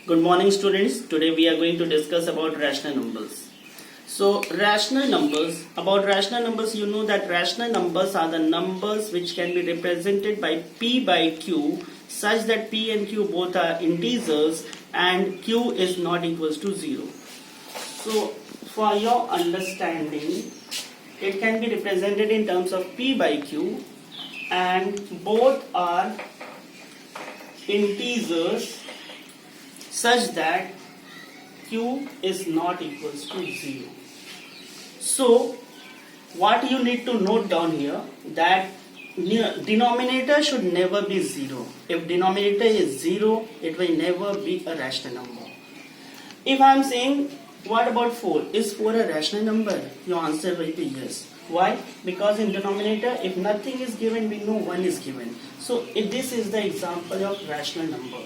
Good morning students. Today we are going to discuss about rational numbers. So about rational numbers you know that rational numbers are the numbers which can be represented by p by q such that p and q both are integers and q is not equals to 0. So for your understanding, it can be represented in terms of p by q and both are integers such that q is not equals to 0. So what you need to note down here that denominator should never be 0. If denominator is 0, it will never be a rational number. If I am saying what about 4? Is 4 a rational number? Your answer will be yes. Why? Because in denominator if nothing is given, we know 1 is given. So if this is the example of rational number.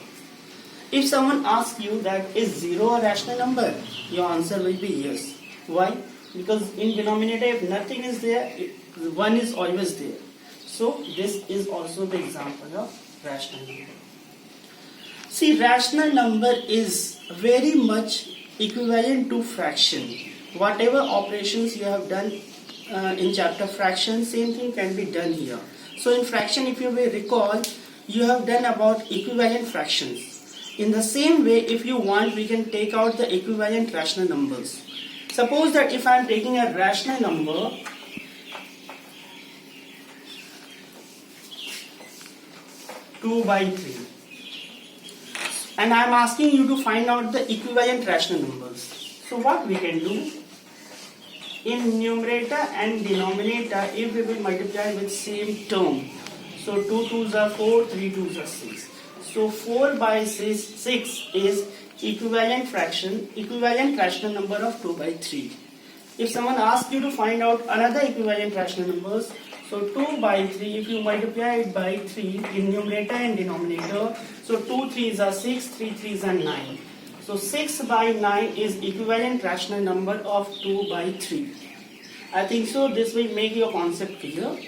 If someone asks you that is 0 a rational number, your answer will be yes. Why? Because in denominator if nothing is there, 1 is always there. So this is also the example of rational number. See, rational number is very much equivalent to fraction. Whatever operations you have done in chapter fraction, same thing can be done here. So in fraction, if you will recall, you have done about equivalent fractions. In the same way, if you want, we can take out the equivalent rational numbers. Suppose that if I am taking a rational number two by 3 and I am asking you to find out the equivalent rational numbers. So what we can do, in numerator and denominator, if we will multiply with same term, so 2 2s are 4, 3 2s are 6. So 4 by 6 is equivalent rational number of 2 by 3. If someone asks you to find out another equivalent rational numbers, so 2 by 3, if you multiply it by 3 in numerator and denominator, so 2 3s are 6, 3 3s are 9. So 6 by 9 is equivalent rational number of 2 by 3. I think so this will make your concept clear.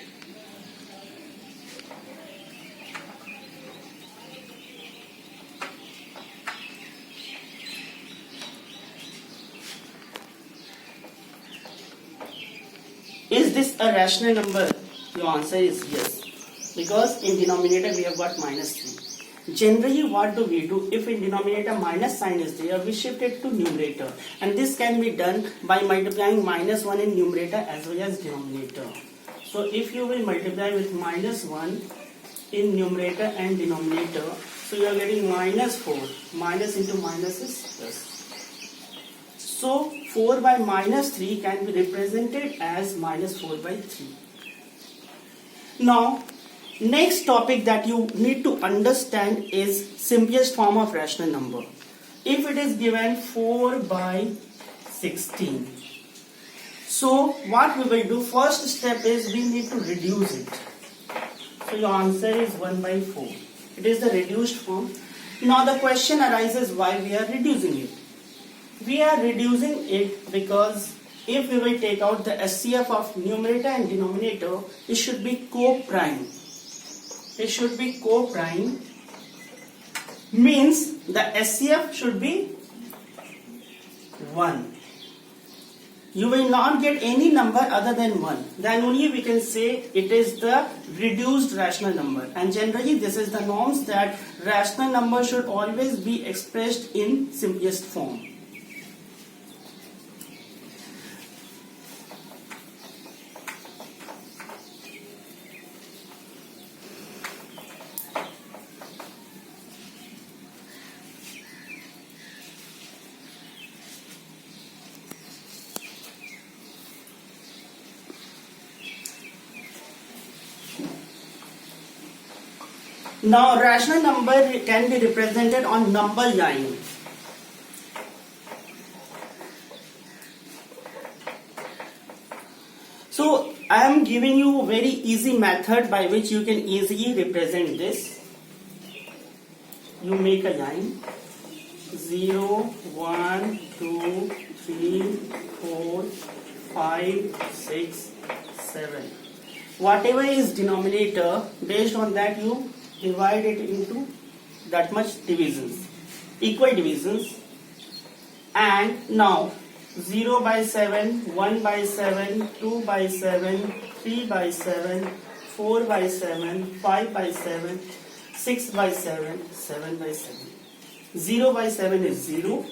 Is this a rational number? Your answer is yes. Because in denominator we have got minus 3. Generally what do we do? If in denominator minus sign is there, we shift it to numerator. And this can be done by multiplying minus 1 in numerator as well as denominator. So if you will multiply with minus 1 in numerator and denominator, so you are getting minus 4. Minus into minus is plus. So 4 by minus 3 can be represented as minus 4 by 3. Now, next topic that you need to understand is simplest form of rational number. If it is given 4 by 16. So what we will do, first step is we need to reduce it. So your answer is 1 by 4. It is the reduced form. Now the question arises why we are reducing it. We are reducing it because if we will take out the SCF of numerator and denominator, it should be co-prime. It should be co-prime, means the SCF should be 1. You will not get any number other than 1. Then only we can say it is the reduced rational number. And generally this is the norms that rational number should always be expressed in simplest form. Now rational number can be represented on number line. So I am giving you a very easy method by which you can easily represent this. You make a line 0, 1, 2, 3, 4, 5, 6, 7. Whatever is denominator, based on that you divide it into that much divisions. equal divisions, and now 0 by 7, 1 by 7, 2 by 7, 3 by 7, 4 by 7, 5 by 7, 6 by 7, 7 by 7. 0 by 7 is 0,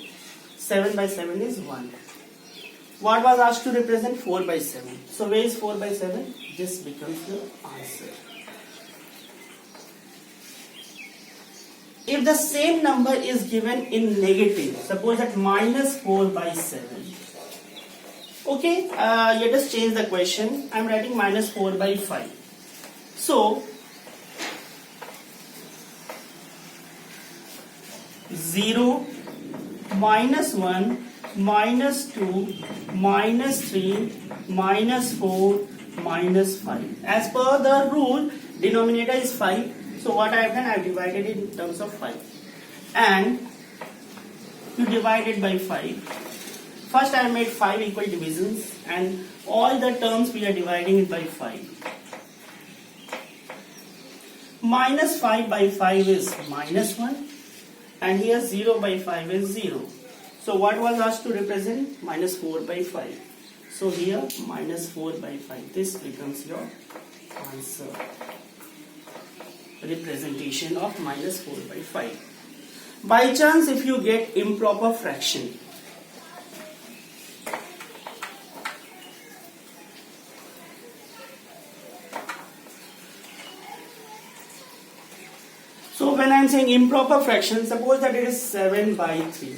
7 by 7 is 1. What was asked to represent? 4 by 7. So where is 4 by 7? This becomes the answer. If the same number is given in negative, suppose that minus 4 by 7. Okay, let us change the question. I am writing minus 4 by 5. So, 0, minus 1, minus 2, minus 3, minus 4, minus 5. As per the rule, denominator is 5. So what I have done, I have divided it in terms of 5. And to divide it by 5, first I have made 5 equal divisions, and all the terms we are dividing it by 5. Minus 5 by 5 is minus 1, and here 0 by 5 is 0. So what was asked to represent? Minus 4 by 5. So here minus 4 by 5. This becomes your answer. Representation of minus 4 by 5. By chance, if you get improper fraction, so when I am saying improper fraction, suppose that it is 7 by 3.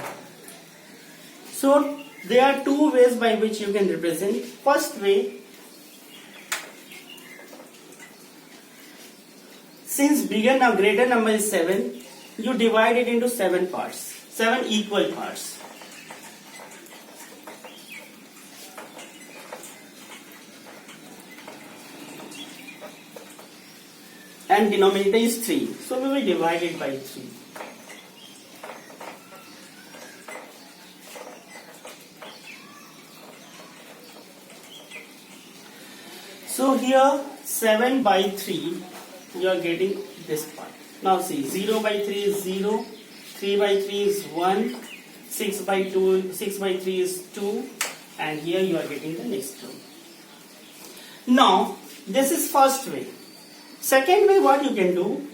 So there are two ways by which you can represent. First way, since greater number is 7, you divide it into 7 parts, 7 equal parts. And denominator is 3. So we will divide it by 3. So here 7 by 3, you are getting this part. Now see, 0 by 3 is 0, 3 by 3 is 1, 6 by 3 is 2, and here you are getting the next term. Now this is first way. Second way, what you can do,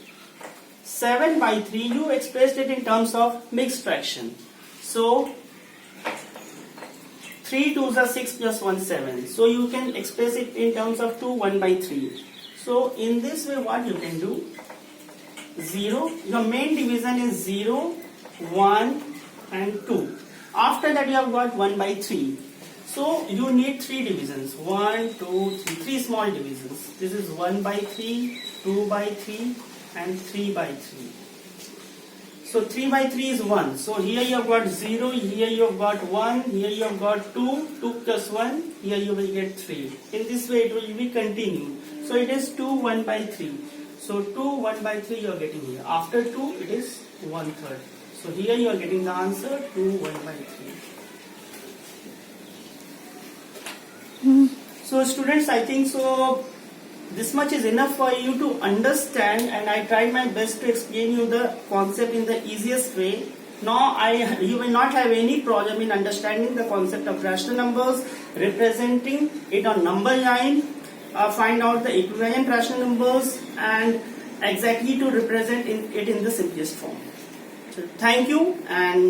7 by 3, you expressed it in terms of mixed fraction. So 3 2s are 6 plus 1 7. So you can express it in terms of 2 1 by 3. So in this way, what you can do, 0, your main division is 0, 1 and 2. After that you have got 1 by 3. So you need 3 divisions, 1, 2, 3, 3 small divisions. This is 1 by 3, 2 by 3 and 3 by 3. So 3 by 3 is 1. So here you have got 0, here you have got 1, here you have got 2, 2 plus 1, here you will get 3. In this way it will be continued. So it is 2, 1 by 3. So 2, 1 by 3 you are getting here. After 2 it is 1/3. So here you are getting the answer 2, 1 by 3. So students, I think so this much is enough for you to understand, and I tried my best to explain you the concept in the easiest way. Now you will not have any problem in understanding the concept of rational numbers, representing it on number line, find out the equivalent rational numbers, and exactly to represent it in the simplest form. So thank you, and